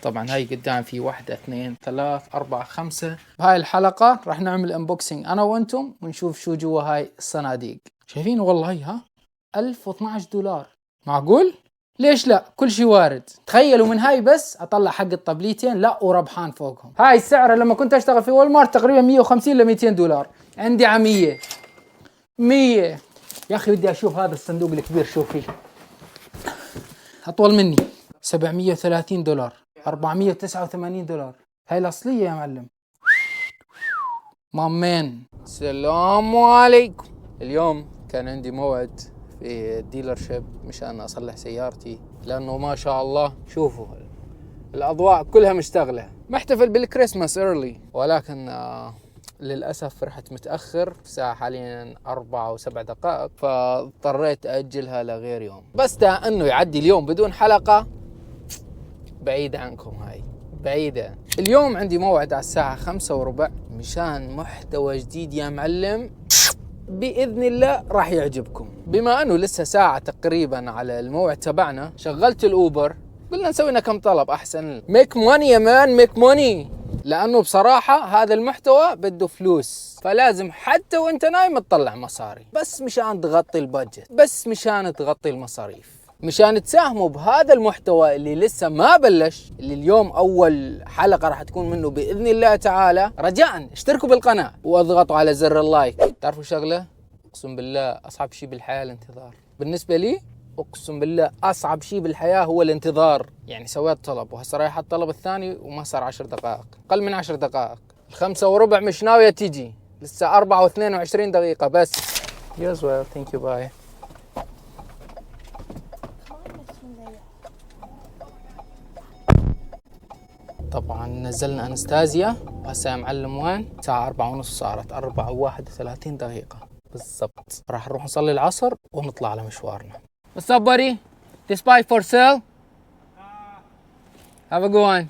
طبعا هاي قدام في 1 2 3 4 5. بهاي الحلقة راح نعمل انبوكسينج انا وانتم ونشوف شو جوا هاي الصناديق. شايفين والله هي $1012. معقول؟ ليش لا؟ كل شيء وارد. تخيلوا من هاي بس اطلع حق الطبليتين لا وربحان فوقهم. هاي السعر لما كنت اشتغل في والمارت تقريبا 150 ل $200. عندي على 100. يا اخي بدي اشوف هذا الصندوق الكبير. شوف فيه اطول مني. $730 $489. هاي الاصلية يا معلم. مامين السلام عليكم. اليوم كان عندي موعد في الديلر شيب مشان اصلح سيارتي، لانه ما شاء الله شوفوا الاضواء كلها مشتغله. محتفل بالكريسماس ايرلي، ولكن للأسف رحت متأخر. الساعة حاليا 4:07، فاضطريت أجلها لغير يوم. بس ده أنه يعدي اليوم بدون حلقة بعيدة عنكم. هاي بعيدة. اليوم عندي موعد على الساعة 5:15 مشان محتوى جديد يا معلم، بإذن الله راح يعجبكم. بما أنه لسه ساعة تقريبا على الموعد تبعنا، شغلت الأوبر. قلنا نسوي لنا كم طلب أحسن. ميك موني يا مان، ميك موني. لأنه بصراحة هذا المحتوى بده فلوس، فلازم حتى وانت نايم تطلع مصاري، بس مشان تغطي البادجت، بس مشان تغطي المصاريف، مشان تساهموا بهذا المحتوى اللي لسه ما بلش، اللي اليوم أول حلقة راح تكون منه بإذن الله تعالى. رجاء اشتركوا بالقناة واضغطوا على زر اللايك. تعرفوا شغلة؟ أقسم بالله أصعب شيء بالحياة الانتظار. بالنسبة لي أقسم بالله أصعب شيء بالحياة هو الانتظار. يعني سويت طلب وهسه رايح الطلب الثاني وما صار 10 دقائق، أقل من 10 دقائق. 5:15 مش ناوية تيجي، لسه 4:22 دقيقة بس. Yes well, thank you, bye. طبعا نزلنا أنستازيا وهسه يا معلم وين؟ الساعة 4:30 صارت 4:31 دقيقة بالضبط. راح نروح نصلي العصر ونطلع على مشوارنا. What's up buddy? This bike for sale? Have a good one.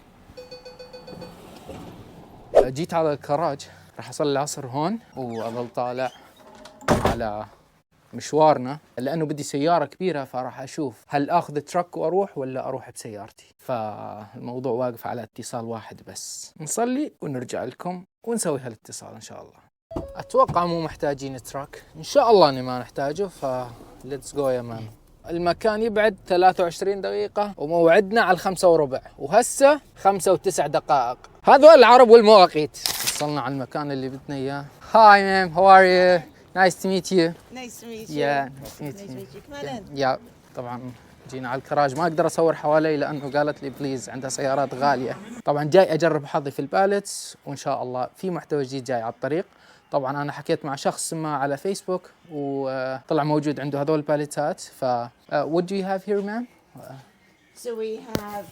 جيت على الكراج، راح أصلي العصر هون وأظل طالع على مشوارنا، لأنه بدي سيارة كبيرة، فراح أشوف هل أخذ ترك وأروح ولا أروح بسيارتي. فالموضوع واقف على اتصال واحد بس، نصلي ونرجع لكم ونسوي هالاتصال إن شاء الله. أتوقع مو محتاجين تراك، إن شاء الله إني ما نحتاجه. فليتس جو يا مان. المكان يبعد 23 دقيقة وموعدنا على 5:15، وهسه 5:09 دقائق. هذول العرب والمواقيت. وصلنا على المكان اللي بدنا إياه. Hi ma'am, how are you? Nice to meet you. Nice to meet you. Yeah, nice to meet you. Come on in. Yeah, طبعا جينا على الكراج، ما اقدر اصور حوالي لانه قالت لي بليز عندها سيارات غاليه. طبعا جاي اجرب حظي في البالتس، وان شاء الله في محتوى جديد جاي على الطريق. طبعا انا حكيت مع شخص ما على فيسبوك وطلع موجود عنده هذول الباليتات. what do you have here ma'am? So we have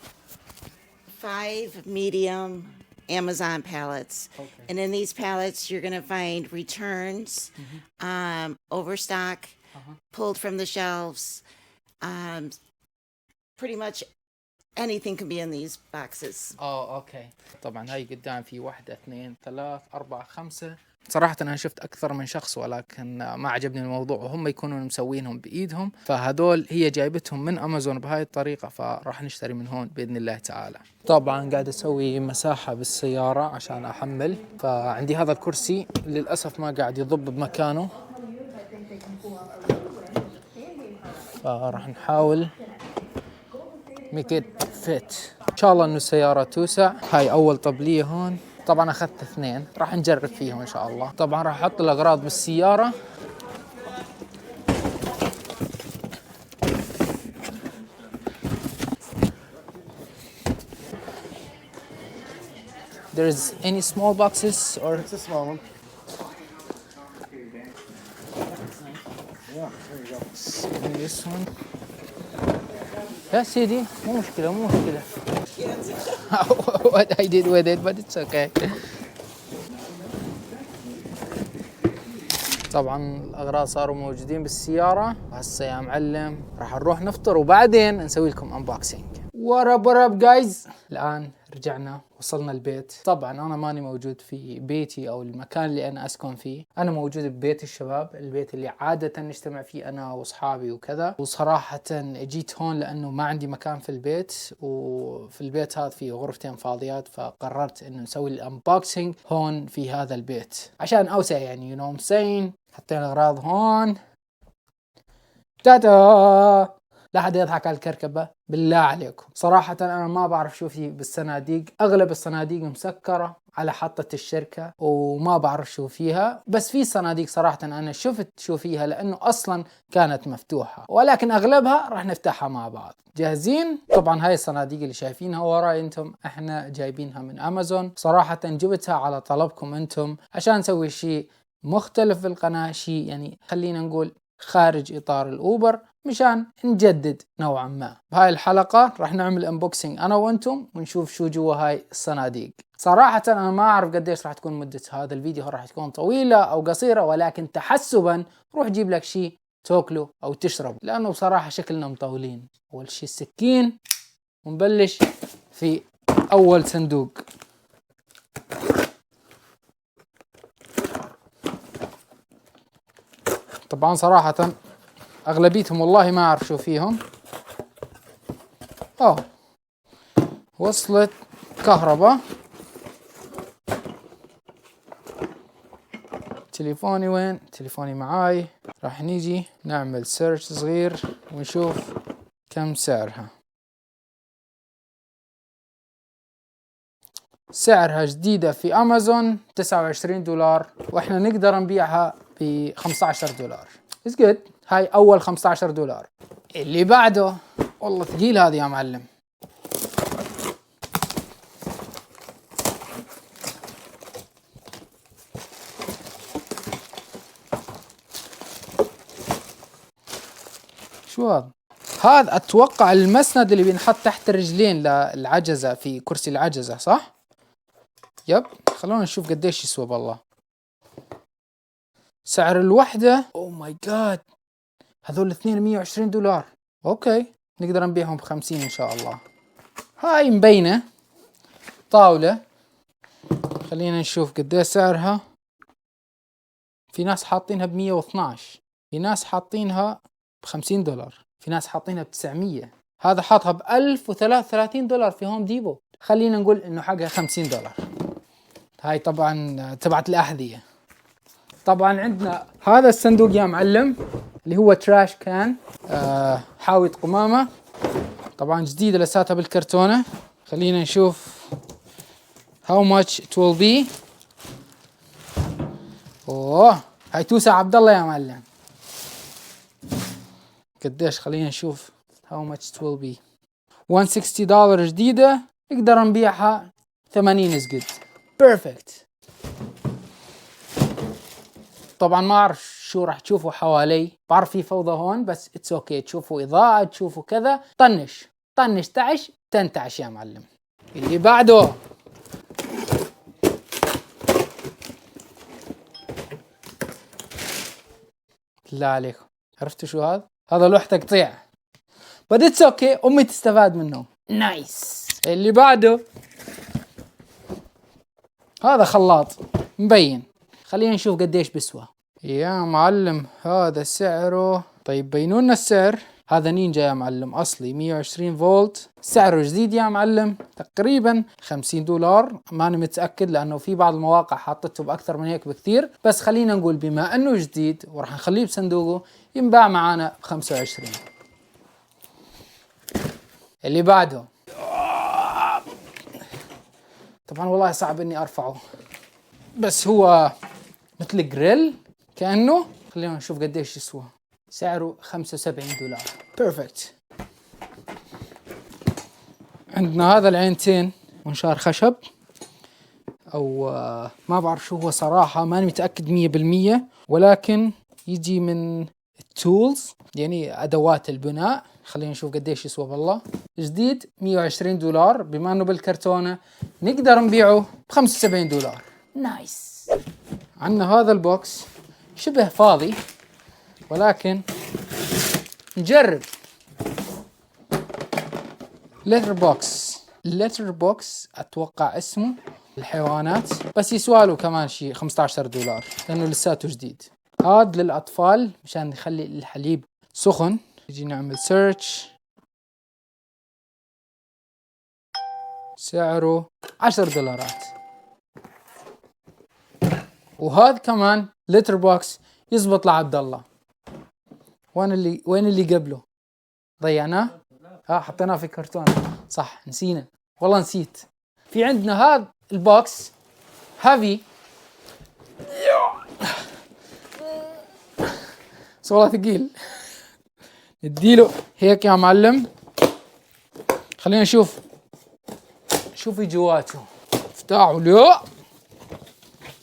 5 medium Amazon pallets. Okay. And in these pallets, you're going to find returns, overstock, pulled from the shelves. Pretty much anything can be in these boxes. اوكي. طبعا هاي قدام في 1 2 3 4 5. صراحة أنا شفت أكثر من شخص، ولكن ما عجبني الموضوع وهم يكونوا مسوينهم بإيدهم، فهدول هي جايبتهم من أمازون بهاي الطريقة، فراح نشتري من هون بإذن الله تعالى. طبعا قاعد أسوي مساحة بالسيارة عشان أحمل، فعندي هذا الكرسي للأسف ما قاعد يضب بمكانه، فراح نحاول make it fit. إن شاء الله إنه السيارة توسع. هاي أول طبلية هون. طبعا أخذت 2 راح نجرب فيهم إن شاء الله. طبعا راح أحط الأغراض بالسيارة. There's any small boxes or? It's a small one. Yeah, there you go. This one. يا سيدي مو مشكلة. What I did with it, but it's okay. طبعا الأغراض صاروا موجودين بالسيارة. هسه يا معلم راح نروح نفطر وبعدين نسوي لكم unboxing. ورب جايز، الآن رجعنا وصلنا البيت. طبعا أنا ماني موجود في بيتي أو المكان اللي أنا أسكن فيه، أنا موجود ببيت الشباب، البيت اللي عادة نجتمع فيه أنا وأصحابي وكذا. وصراحة جيت هون لأنه ما عندي مكان في البيت، وفي البيت هذا فيه غرفتين فاضيات، فقررت إنه نسوي الأنبوكسينج هون في هذا البيت عشان أوسع يعني. you know what I'm saying. حطينا الأغراض هون. تاتا. لا حد يضحك على الكركبة بالله عليكم. صراحة أنا ما بعرف شو في بالصناديق، أغلب الصناديق مسكرة على حطة الشركة وما بعرف شو فيها، بس في صناديق صراحة أنا شفت شو فيها لأنه أصلا كانت مفتوحة، ولكن أغلبها راح نفتحها مع بعض. جاهزين؟ طبعا هاي الصناديق اللي شايفينها وراي انتم احنا جايبينها من أمازون. صراحة جبتها على طلبكم انتم عشان نسوي شيء مختلف في القناة، شيء يعني خلينا نقول خارج إطار الأوبر، مشان نجدد نوعا ما. بهاي الحلقة راح نعمل انبوكسينج أنا وأنتم ونشوف شو جوا هاي الصناديق. صراحة أنا ما أعرف قديش راح تكون مدة هذا الفيديو، راح تكون طويلة أو قصيرة، ولكن تحسبا روح جيب لك شيء تاكله أو تشربه، لأنه بصراحة شكلنا مطولين. أول شيء السكين، ونبلش في أول صندوق. طبعا صراحة أغلبيتهم والله ما أعرف شو فيهم. وصلت كهرباء. تليفوني وين؟ تليفوني معاي. راح نيجي نعمل سيرش صغير ونشوف كم سعرها. سعرها جديدة في أمازون $29، وإحنا نقدر نبيعها ب$15. It's good. هاي أول $15. اللي بعده والله ثقيل هذا يا معلم. شو هذا؟ هذا أتوقع المسند اللي بينحط تحت الرجلين للعجزة في كرسي العجزة، صح؟ يب. خلونا نشوف قديش يسوى بالله. سعر الوحدة أوه ماي جاد، هذول الاثنين $120. أوكي، نقدر نبيعهم ب50 إن شاء الله. هاي مبينة طاولة، خلينا نشوف قديش سعرها. في ناس حاطينها ب112، في ناس حاطينها ب$50، في ناس حاطينها ب900. هذا حاطها ب$1033 في هوم ديبو. خلينا نقول إنه حقها $50. هاي طبعا تبعت الأحذية. طبعا عندنا هذا الصندوق يا معلم اللي هو تراش كان، حاوية قمامة، طبعا جديدة لساتها بالكرتونة. خلينا نشوف how much it will be. هاي توسع عبد الله يا معلم. قديش؟ خلينا نشوف how much it will be. $160 جديدة، نقدر نبيعها 80 is good. perfect. طبعا ما أعرف شو راح تشوفوا حوالي، بعرف في فوضى هون بس it's okay. تشوفوا إضاءة، تشوفوا كذا، طنش تعش تنتعش يا معلم. اللي بعده لا عليكم، عرفتوا شو هذا؟ هذا لوحة قطيع but it's okay. أمي تستفاد منه. نايس. اللي بعده هذا خلاط مبين، خلينا نشوف قديش بسوى يا معلم. هذا سعره، طيب بينونا السعر. هذا نينجا يا معلم أصلي 120 فولت، سعره جديد يا معلم تقريبا $50. ماني متأكد لأنه في بعض المواقع حاطته بأكثر من هيك بكثير، بس خلينا نقول بما أنه جديد وراح نخليه بصندوقه ينباع معانا ب25. اللي بعده طبعا والله صعب إني أرفعه، بس هو مثل جريل كأنه. خلينا نشوف قديش يسوى. سعره $75. بيرفكت. عندنا هذا العينتين منشار خشب، أو ما بعرف شو هو صراحة، ماني متأكد 100%، ولكن يجي من التولز يعني أدوات البناء. خلينا نشوف قديش يسوى بالله. جديد $120، بما أنه بالكرتونة نقدر نبيعه ب$75. نايس. عندنا هذا البوكس شبه فاضي، ولكن نجرب. لتر بوكس اتوقع اسمه الحيوانات، بس يسوالوا كمان شي $15 لانه لساته جديد. هاد للاطفال مشان نخلي الحليب سخن. نجي نعمل سيرش، سعره $10. وهذا كمان لتر بوكس يزبط لعبد الله. وين اللي قبله؟ ضيعناه؟ حطيناه في كرتون، صح نسينا، والله نسيت. في عندنا هذا البوكس هافي، والله ثقيل. نديله هيك يا معلم. خلينا نشوف شوفي جواته. افتحوا.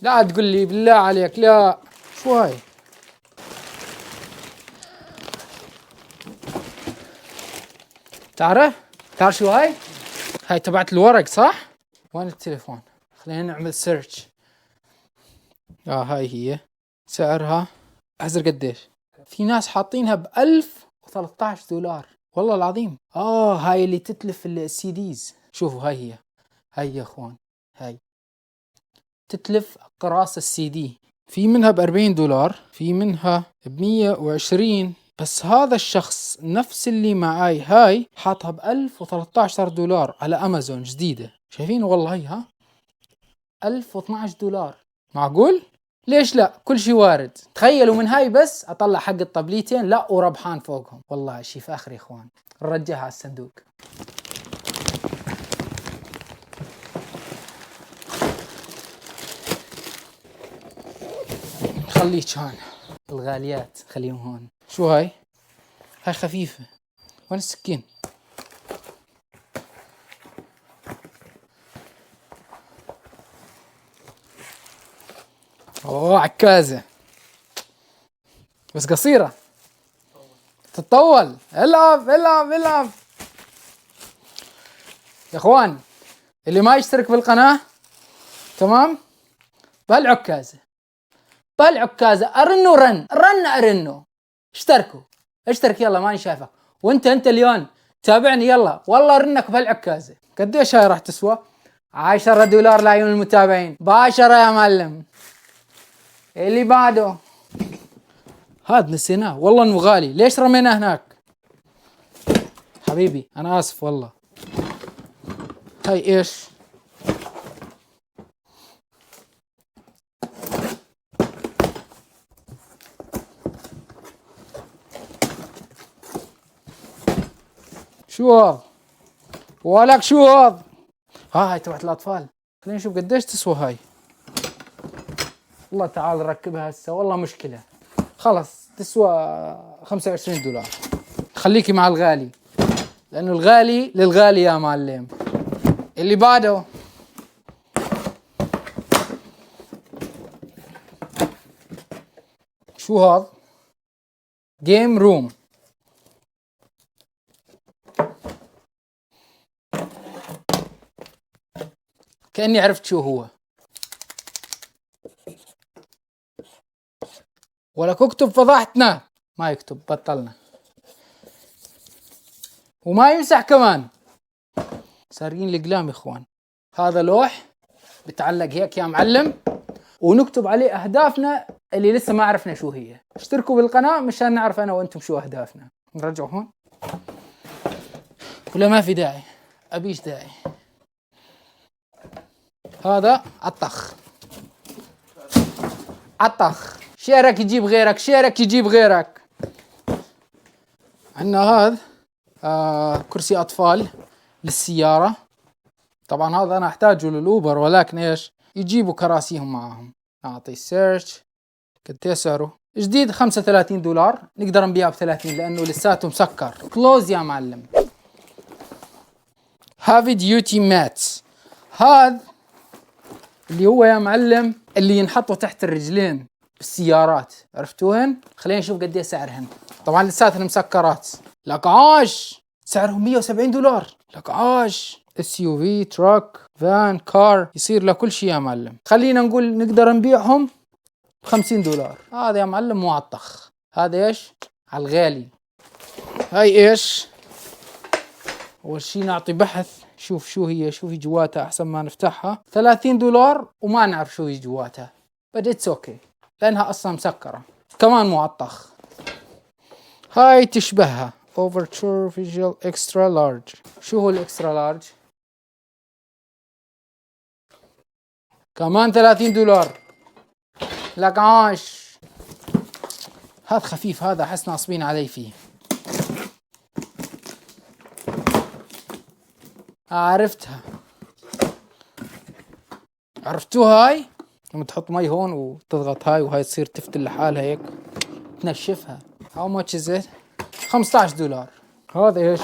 لا تقول لي بالله عليك، لا. شو هاي؟ تعرف شو هاي؟ هاي تبعت الورق صح؟ وين التليفون؟ خلينا نعمل سيرش. هاي هي. سعرها احذر قديش؟ في ناس حاطينها $1013 والله العظيم. هاي اللي تتلف السي ديز. شوفوا هاي هي يا اخوان، هاي تتلف قراص السي دي. في منها $40، في منها $120. بس هذا الشخص نفس اللي معاي هاي حاطها $1013 على امازون جديدة. شايفين؟ والله هي $1012. معقول؟ ليش لا؟ كل شي وارد. تخيلوا من هاي بس اطلع حق الطبليتين، لا وربحان فوقهم. والله شي فاخر يا اخوان. نرجعها على الصندوق. خليه كان الغاليات خليهم هون. شو هاي خفيفة. وين السكين؟ عكازة بس قصيرة تتطول. العب يا اخوان. اللي ما يشترك بالقناة تمام، بهالعكازة ارنوا. اشترك يلا، ماني شايفك. وانت اليوم تابعني يلا، والله ارنك بهالعكازة. قديش هاي راح تسوى؟ $10 لعيون المتابعين. باشرة يا معلم. اللي بعده هاد نسيناه والله انه غالي. ليش رميناه هناك؟ حبيبي انا اسف والله. هاي ايش؟ شو هذا؟ ولك شو هذا؟ هاي تبعت الاطفال. خلينا نشوف قديش تسوى هاي. والله تعال نركبها هسه، والله مشكلة. خلص تسوى $25. خليكي مع الغالي، لأنه الغالي للغالي يا معلم. اللي بعده شو هذا؟ جيم روم. كأني عرفت شو هو. ولك اكتب فضحتنا. ما يكتب، بطلنا. وما يمسح كمان. سارقين الأقلام يا اخوان. هذا لوح بتعلق هيك يا معلم، ونكتب عليه أهدافنا اللي لسه ما عرفنا شو هي. اشتركوا بالقناة مشان نعرف أنا وأنتم شو أهدافنا. نرجع هون ولا ما في داعي؟ أبيش داعي. هذا عطخ. شيرك يجيب غيرك. عندنا هذا كرسي أطفال للسيارة. طبعا هذا أنا أحتاجه للأوبر، ولكن إيش يجيبوا كراسيهم معهم. أعطي سيرش. قد سعره؟ جديد $35. نقدر نبيعه ب30 لأنه لساته مسكر. كلوز يا معلم. هافي ديوتي ماتس. هذا اللي هو يا معلم اللي ينحطوا تحت الرجلين بالسيارات، عرفتوهن؟ خلينا نشوف قد ايه سعرهن. طبعا لساتهن مسكرات. لك عاش، سعرهم $170. لك عاش. SUV، تراك، فان، كار، يصير لكل شيء يا معلم. خلينا نقول نقدر نبيعهم $50. هذا يا معلم معطخ. هذا ايش؟ على الغالي. هاي ايش؟ أول شي نعطي بحث، شوف شو هي، شو في جواتها أحسن ما نفتحها. $30 وما نعرف شو هي جواتها. but it's okay لأنها أصلا مسكرة. كمان معطخ. هاي تشبهها Overture Visual Extra Large. شو هو الإكسترا لارج؟ كمان $30. لك عاش. هذا خفيف، هذا أحس ناصبين علي فيه. عرفتها، عرفتوها هاي؟ لما تحط مي هون وتضغط هاي وهاي تصير تفتل لحالها هيك تنشفها. How much is it؟ $15. هذا ايش؟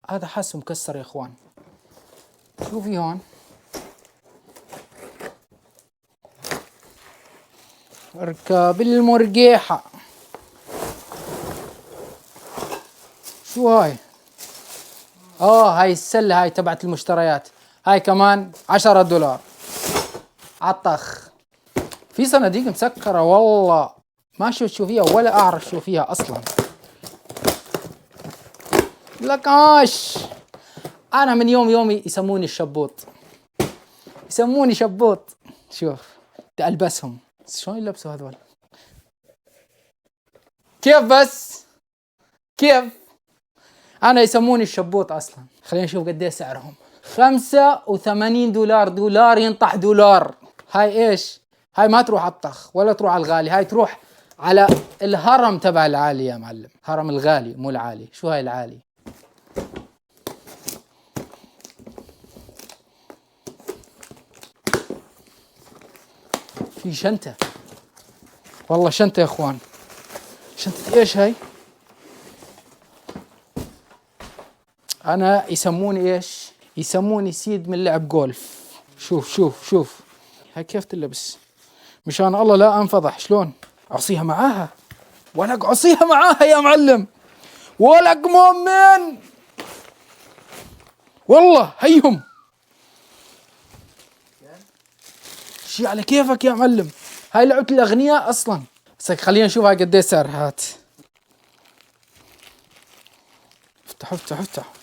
هذا حاسه مكسر يا اخوان. شو في هون؟ اركب المرجيحة. شو هاي؟ هاي السلة هاي تبعت المشتريات. هاي كمان $10. عطخ. في صناديق مسكرة والله ما شفت شو فيها ولا اعرف شو فيها اصلا. لك عاش. انا من يومي يسموني الشبوط، يسموني شبوط. شوف بدي البسهم، شلون يلبسوا هذول؟ كيف بس؟ كيف؟ انا يسموني الشبوط اصلا. خلينا نشوف قد ايه سعرهم. $85. دولار ينطح دولار. هاي ايش؟ هاي ما تروح على الطخ ولا تروح على الغالي، هاي تروح على الهرم تبع العالي يا معلم. هرم الغالي مو العالي. شو هاي العالي؟ في شنطة، والله شنطة يا اخوان. شنطة ايش هاي؟ انا يسموني ايش؟ يسموني سيد من لعب جولف. شوف شوف شوف هاي كيف تلبس مشان الله لا انفضح. شلون اعصيها معاها؟ ولك عصيها معاها يا معلم، ولك مؤمن والله. هيهم شي على كيفك يا معلم. هاي لعبة الاغنياء اصلا. بس خلينا نشوف هاي قد ايه سعر. هات افتح افتح افتح.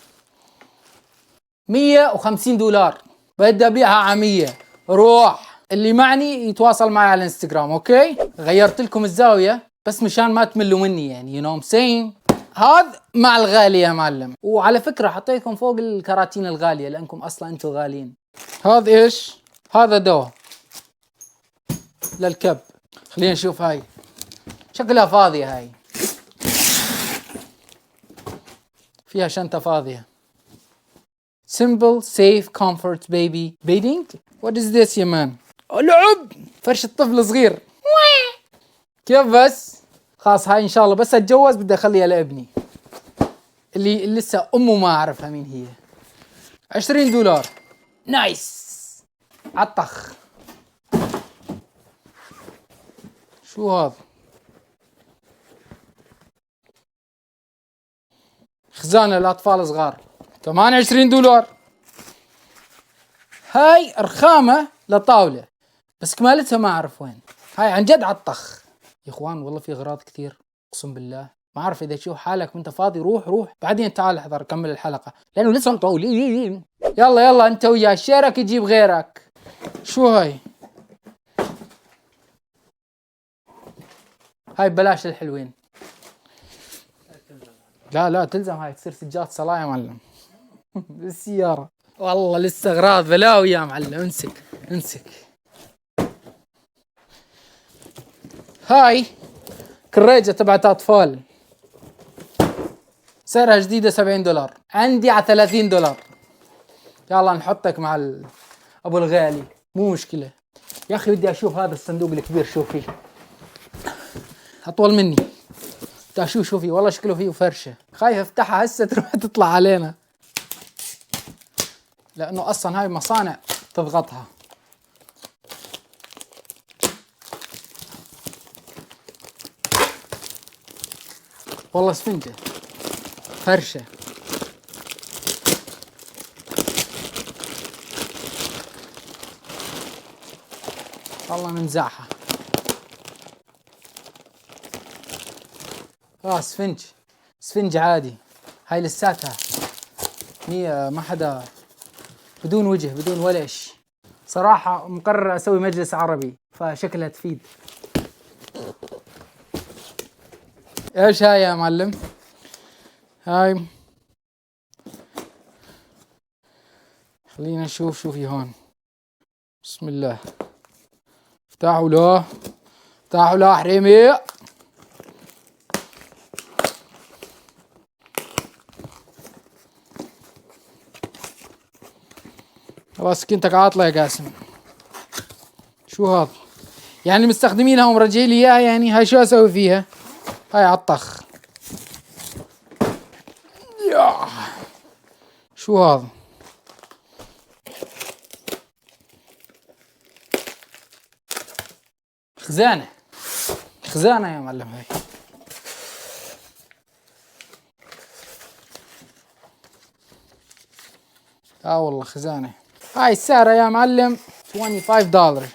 $150. بدي ابيعها على 100. روح. اللي معني يتواصل معي على الانستغرام. اوكي غيرت لكم الزاوية بس مشان ما تملوا مني يعني. you know what I'm saying. هذا مع الغالي يا معلم. وعلى فكرة حطيتكم فوق الكراتين الغالية لانكم اصلا انتم غاليين. هذا ايش؟ هذا دواء للكب. خلينا نشوف. هاي شكلها فاضية. هاي فيها شنطة فاضية. Simple safe comfort baby bedding. What is this يا مان؟ لعب فرش الطفل صغير. كيف بس؟ خلاص هاي ان شاء الله بس اتجوز بدي اخليها لابني اللي لسه امه ما اعرفها مين هي. $20. نايس. عطخ. شو هذا؟ خزانة لأطفال صغار كمان $20. هاي رخامة لطاولة بس كمالتها ما أعرف وين. هاي عن جد عالطخ يا إخوان. والله في أغراض كثير أقسم بالله. ما أعرف إذا تشوف حالك وأنت فاضي روح بعدين تعال احضر كمل الحلقة لأنه لسه مطول. يلا أنت وياه شيرك يجيب غيرك. شو هاي؟ هاي ببلاش الحلوين. لا تلزم. هاي تصير سجاد صلاة يا معلم بالسيارة. والله لسه اغراض بلاوي يا معلم. امسك. هاي كريجة تبعت اطفال سعرها جديدة $70. عندي على $30. يلا نحطك مع ابو الغالي مو مشكلة. يا اخي بدي اشوف هذا الصندوق الكبير شو فيه. اطول مني. بدي اشوف شو فيه. والله شكله فيه فرشة. خايف افتحها هسه تروح تطلع علينا لانه اصلا هاي مصانع تضغطها. والله اسفنجة فرشة. والله ننزعها. اسفنج عادي. هاي لساتها هي ما حدا، بدون وجه بدون ولا إشي. صراحة مقرر أسوي مجلس عربي، فشكلها تفيد. إيش هاي يا معلم؟ هاي خلينا نشوف شو في هون. بسم الله. افتحوا له، افتحوا له حريمي. خلاص سكينتك عاطلة يا قاسم. شو هذا؟ يعني مستخدمينها ومرجعي لي اياها، يعني هاي شو اسوي فيها؟ هاي عالطخ. شو هذا؟ خزانة، خزانة يا معلم هاي. والله خزانة. هاي السعر يا معلم $25.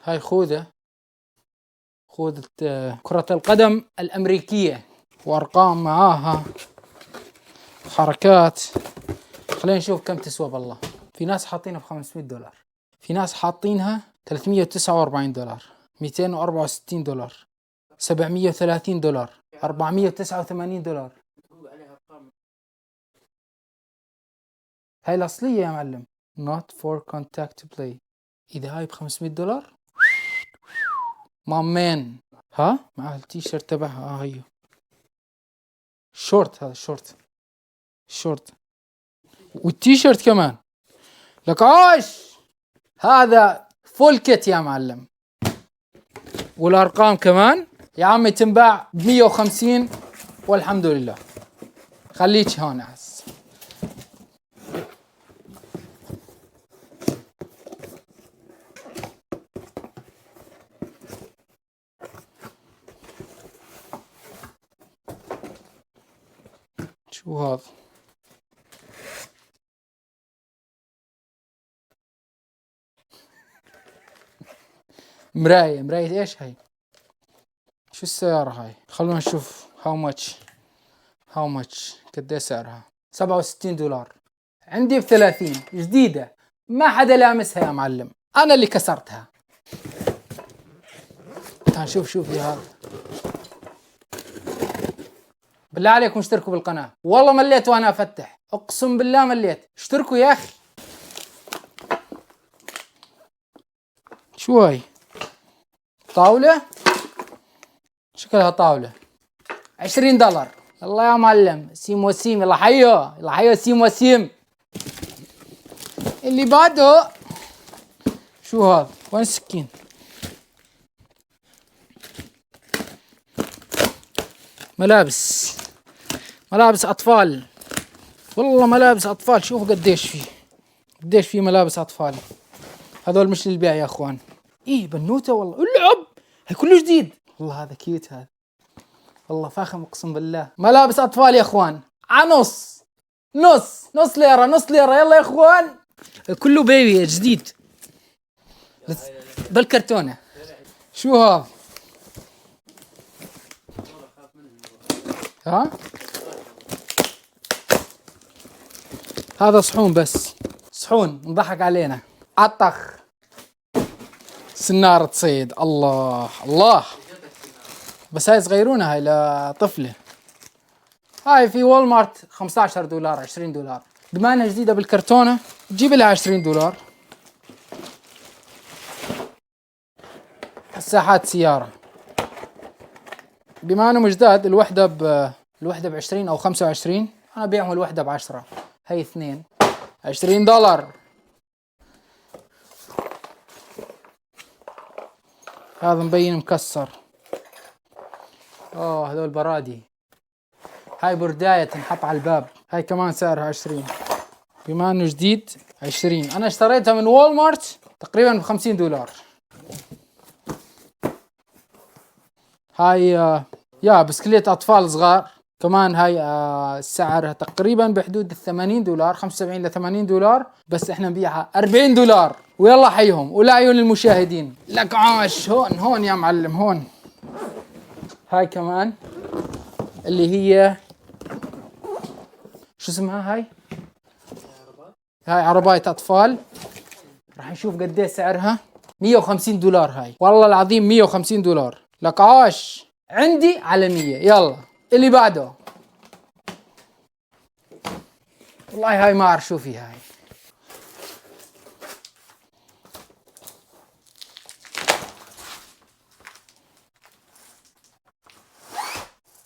هاي خوذة كرة القدم الأمريكية، وأرقام معاها حركات. خلينا نشوف كم تسوى. بالله في ناس حاطينها $500، في ناس حاطينها $349، $264، $730، $489. هاي الأصلية يا معلم. not for contact to play. إذا هاي $500 مامين. ها مع التيشيرت تبعها. هيو شورت، هذا شورت والتيشيرت كمان لك عاش. هذا فول كيت يا معلم، والارقام كمان يا عمي تنباع ب150 والحمد لله. خليك هون عز. شو هذا؟ مراية ايش هاي؟ شو السيارة هاي؟ خلونا نشوف هاو ماتش قد ايه سعرها. $67. عندي ب30 جديدة، ما حدا لامسها يا معلم، انا اللي كسرتها. تعال شوف يا هذا. بالله عليكم اشتركوا بالقناة، والله مليت وانا افتح، اقسم بالله مليت. اشتركوا يا اخي. شو هاي؟ طاولة؟ شكلها طاولة. $20. الله يا معلم. سيم وسيم. يلا حيو سيم وسيم. اللي بعده شو هذا؟ وين السكين؟ ملابس اطفال. والله ملابس اطفال. شوفوا قديش في ملابس اطفال. هذول مش للبيع يا اخوان. بنوته والله. اللعب هي كله جديد. والله هذا كيوت هذا، والله فاخم اقسم بالله. ملابس اطفال يا اخوان نص ليرة. يلا يا اخوان، كله بيبي جديد بالكرتونة. شو هذا؟ هذا صحون، بس صحون نضحك علينا. عطخ سنارة صيد. الله بس هاي صغيرونة، هاي لطفلة. هاي في وول مارت $15 $20. بما انها جديدة بالكرتونة تجيب لها $20. مساحات سيارة. بما انهم جداد الوحدة ب20 او 25، انا بيعهم الوحدة ب10. هاي 2 $20. هذا مبين مكسر. هذول برادي. هاي برداية تنحط على الباب. هاي كمان سعرها 20. بما انه جديد 20. انا اشتريتها من وول مارت تقريبا $50. هاي بسكليت اطفال صغار. كمان هاي سعرها تقريبا بحدود $80، 75 ل $80، بس احنا نبيعها $40. ويلا حيهم ولا عيون المشاهدين لك عاش. هون يا معلم هون. هاي كمان اللي هي شو اسمها هاي عرباية اطفال. راح نشوف قد ايه سعرها. $150 هاي، والله العظيم $150. لك عاش. عندي على 100. يلا اللي بعده. والله هاي ما اعرف شو فيها هاي.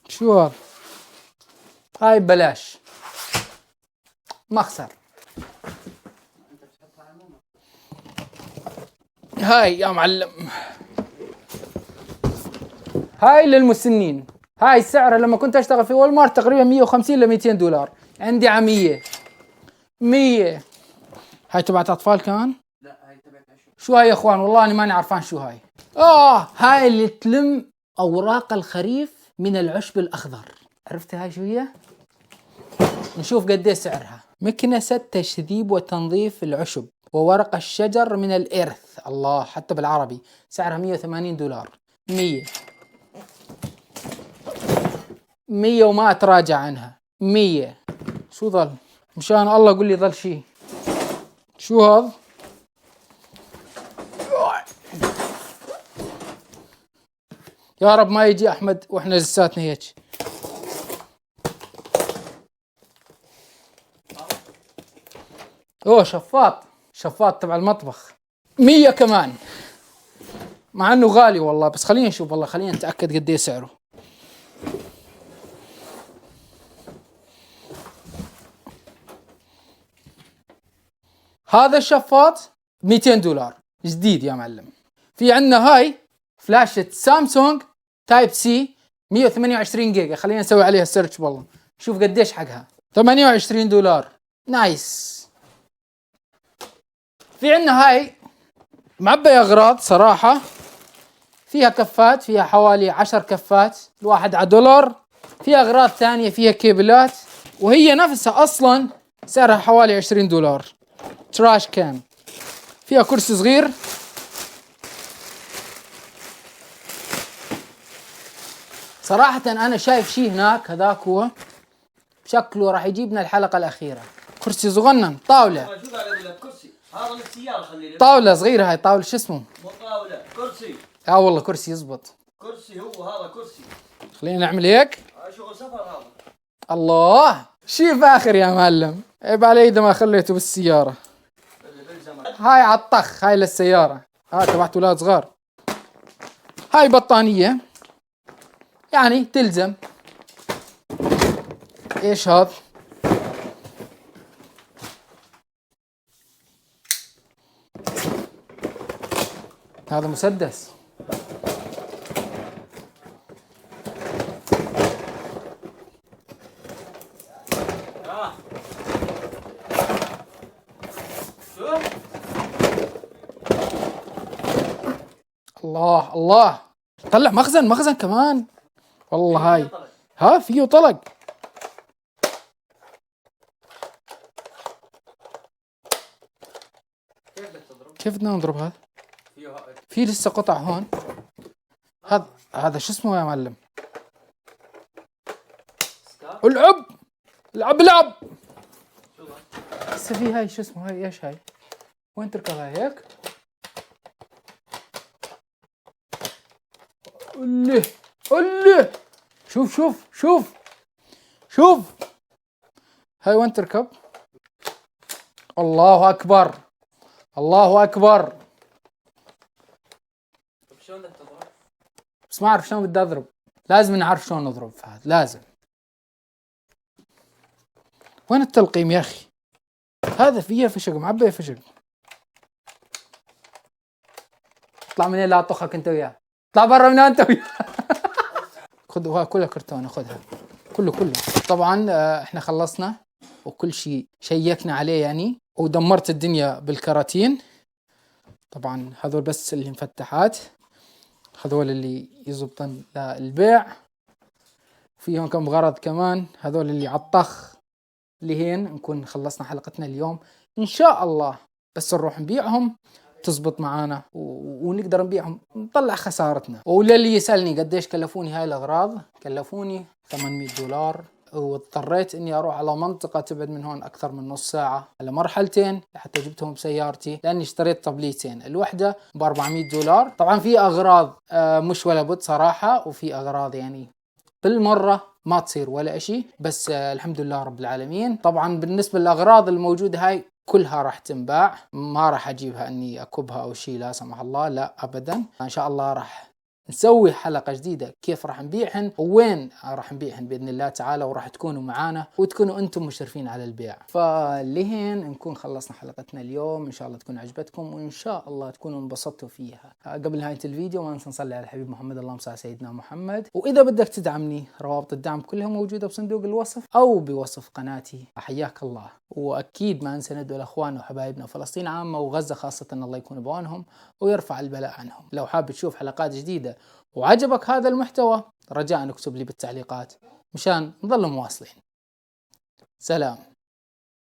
شو هاي ببلاش، مخسر. هاي يا معلم هاي للمسنين. هاي سعرها لما كنت اشتغل في وول مارت تقريبا 150 ل $200. عندي على 100. هاي تبعت اطفال كمان؟ لا هاي تبعت عشب. شو هاي يا اخوان؟ والله انا ماني عرفان شو هاي. هاي اللي تلم اوراق الخريف من العشب الاخضر. عرفت هاي شو هي؟ نشوف قد ايه سعرها. مكنسة تشذيب وتنظيف العشب وورق الشجر من الإرث. الله، حتى بالعربي. سعرها $180. 100 وما أتراجع عنها. 100. شو ظل؟ مشان الله قول لي ظل شيء. شو هذا؟ يا رب ما يجي أحمد وإحنا لساتنا هيك. شفاط تبع المطبخ. 100 كمان، مع انه غالي والله. بس خلينا نشوف، والله خلينا نتأكد قد ايه سعره. هذا الشفاط $200 جديد يا معلم. في عندنا هاي فلاشة سامسونج تايب سي 128 جيجا. خلينا نسوي عليها سيرش والله شوف قديش حقها. $28. نايس. في عندنا هاي معبية أغراض صراحة. فيها كفات، فيها حوالي 10 كفات، الواحد على $1. فيها أغراض ثانية، فيها كيبلات، وهي نفسها أصلا سعرها حوالي $20. تراش كان. فيها كرسي صغير. صراحة أنا شايف شيء هناك، هذاك هو شكله راح يجيبنا الحلقة الأخيرة. كرسي صغنن، طاولة. هذا للسيارة. خليني طاولة صغيرة هاي. طاولة شو اسمه؟ مو طاولة، كرسي. والله كرسي يزبط. كرسي هو هذا كرسي. خلينا نعمل هيك. شغل سفر هذا. الله، شي فاخر يا معلم. عيب علي اذا ما خليته بالسيارة. هاي على الطخ، هاي للسيارة. هاي تبعت اولاد صغار. هاي بطانية يعني تلزم. ايش هذا؟ هذا مسدس. الله طلع مخزن كمان. والله هاي فيه طلق. كيف بدنا نضرب هذا؟ في لسه قطع هون. هذا شو اسمه يا معلم؟ العب. لسه في هاي شو اسمه؟ هاي ايش هاي؟ وين تركبها هيك؟ قله. شوف هاي وين تركب؟ الله اكبر. شلون بدك تضرب؟ بس ما اعرف شلون بدي اضرب. لازم نعرف شلون نضرب في هذا. لازم. وين التلقيم يا اخي؟ هذا فيها فشق، معبية فشق. اطلع من هنا لا اطخك انت وياه. اطلع برا من انت وياه. خذها كلها كرتونه. خذها كله. طبعا احنا خلصنا وكل شيء شيكنا عليه يعني، ودمرت الدنيا بالكراتين. طبعا هذول بس اللي مفتحات، هذول اللي يزبطن للبيع. فيهم كم غرض كمان، هذول اللي عالطخ لهين نكون خلصنا حلقتنا اليوم إن شاء الله. بس نروح نبيعهم تزبط معانا ونقدر نبيعهم نطلع خسارتنا. وللي يسألني قديش كلفوني هاي الأغراض، كلفوني $800، واضطريت اني اروح على منطقة تبعد من هون اكثر من نص ساعة على مرحلتين لحتى جبتهم بسيارتي، لاني اشتريت طبليتين الوحدة $400. طبعا في اغراض مش ولا بد صراحة، وفي اغراض يعني بالمرة ما تصير ولا اشي، بس الحمد لله رب العالمين. طبعا بالنسبة للاغراض الموجودة هاي كلها راح تنباع، ما راح اجيبها اني اكبها او شيء لا سمح الله، لا ابدا. ان شاء الله راح نسوي حلقة جديدة كيف راح نبيعهن ووين راح نبيعهن بإذن الله تعالى، وراح تكونوا معانا وتكونوا أنتم مشرفين على البيع. فلهين نكون خلصنا حلقتنا اليوم، إن شاء الله تكون عجبتكم وإن شاء الله تكونوا انبسطتوا فيها. قبل نهاية الفيديو ما ننسى نصلي على الحبيب محمد، اللهم صل على سيدنا محمد. وإذا بدك تدعمني روابط الدعم كلها موجودة بصندوق الوصف أو بوصف قناتي. حياك الله. وأكيد ما ننسى ندعو لأخواننا وحبايبنا فلسطين عامة وغزة خاصة، الله يكون بعونهم ويرفع البلاء عنهم. لو حاب تشوف حلقات جديدة وعجبك هذا المحتوى رجاء اكتب لي بالتعليقات مشان نظل مواصلين. سلام.